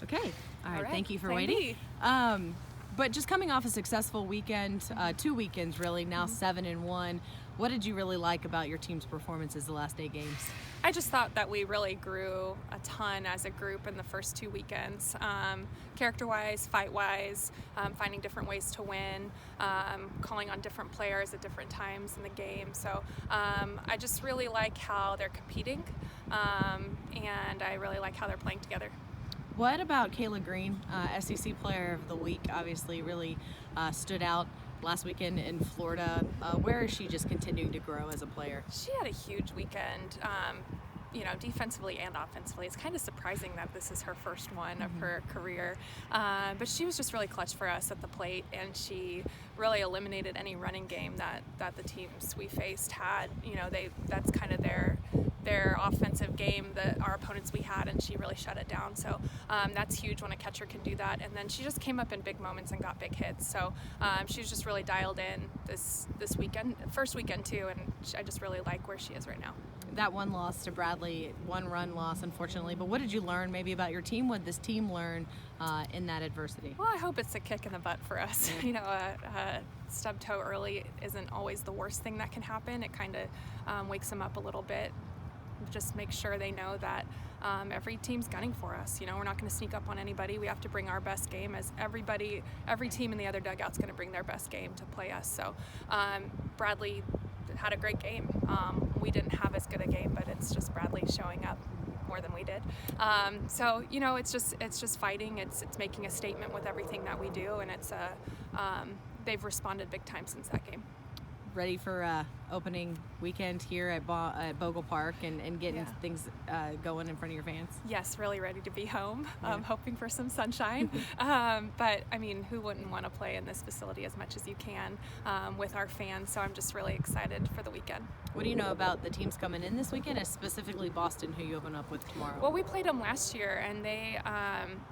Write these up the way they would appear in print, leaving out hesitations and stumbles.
Okay. All right. Thank you for Plan waiting. B. But just coming off a successful weekend, 2 weekends really, now 7-1. What did you really like about your team's performances the last 8 games? I just thought that we really grew a ton as a group in the first 2 weekends, character-wise, fight-wise, finding different ways to win, calling on different players at different times in the game. So I just really like how they're competing, and I really like how they're playing together. What about Kayla Green, SEC Player of the Week? Obviously, really stood out last weekend in Florida. Where is she just continuing to grow as a player? She had a huge weekend, defensively and offensively. It's kind of surprising that this is her first one of her career, but she was just really clutch for us at the plate, and she really eliminated any running game that the teams we faced had. That's kind of their offensive game that our opponents we had, and she really shut it down. So that's huge when a catcher can do that. And then she just came up in big moments and got big hits. So she was just really dialed in this weekend, first weekend too, and I just really like where she is right now. That one loss to Bradley, 1-run loss, unfortunately. But what did you learn maybe about your team? What did this team learn in that adversity? Well, I hope it's a kick in the butt for us. A stub toe early isn't always the worst thing that can happen. It kind of wakes them up a little bit. Just make sure they know that every team's gunning for us. We're not going to sneak up on anybody. We have to bring our best game, as every team in the other dugout's going to bring their best game to play us. So Bradley had a great game. We didn't have as good a game, but it's just Bradley showing up more than we did. It's just fighting. It's making a statement with everything that we do, and they've responded big time since that game. Ready for opening weekend here at Bogle Park and getting things going in front of your fans? Yes, really ready to be home. Hoping for some sunshine. But I mean, who wouldn't want to play in this facility as much as you can with our fans? So I'm just really excited for the weekend. What do you know about the teams coming in this weekend, and specifically Boston, who you open up with tomorrow? Well, we played them last year, and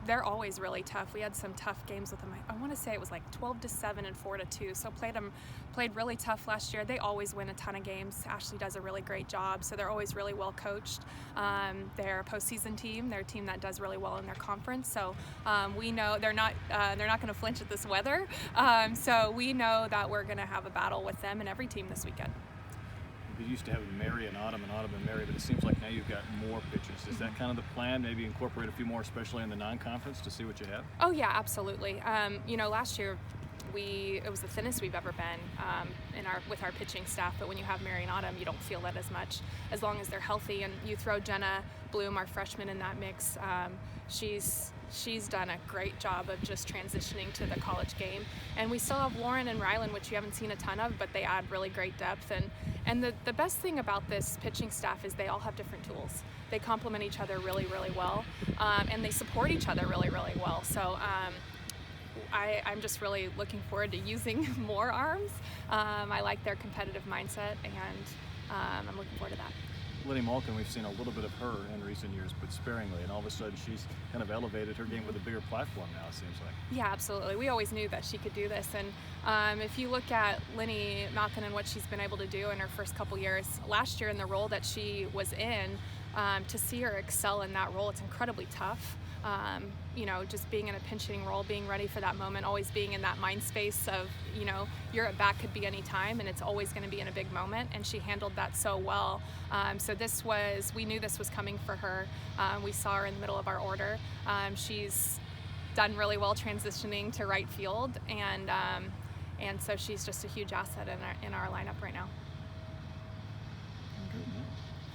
they're always really tough. We had some tough games with them. I want to say it was like 12-7 and 4-2. So played really tough last year. They always win a ton of games. Ashley does a really great job, so they're always really well coached. They're a postseason team. They're a team that does really well in their conference. So we know they're not going to flinch at this weather. So we know that we're going to have a battle with them and every team this weekend. We used to have Mary and Autumn and Mary, but it seems like now you've got more pitchers. Is that kind of the plan? Maybe incorporate a few more, especially in the non-conference, to see what you have? Oh yeah, absolutely. Last year it was the thinnest we've ever been with our pitching staff. But when you have Mary and Autumn, you don't feel that as much, as long as they're healthy. And you throw Jenna Bloom, our freshman, in that mix. She's done a great job of just transitioning to the college game. And we still have Lauren and Rylan, which you haven't seen a ton of, but they add really great depth. And the best thing about this pitching staff is they all have different tools. They complement each other really, really well, and they support each other really, really well. So I'm just really looking forward to using more arms. I like their competitive mindset, and I'm looking forward to that. Lenny Malkin, we've seen a little bit of her in recent years, but sparingly, and all of a sudden she's kind of elevated her game with a bigger platform now, it seems like. Yeah, absolutely. We always knew that she could do this, and if you look at Lenny Malkin and what she's been able to do in her first couple years, last year in the role that she was in, to see her excel in that role, it's incredibly tough. Just being in a pinch hitting role, being ready for that moment, always being in that mind space of, your at bat could be any time and it's always going to be in a big moment, and she handled that so well. So we knew this was coming for her. We saw her in the middle of our order. She's done really well transitioning to right field, and so she's just a huge asset in our lineup right now.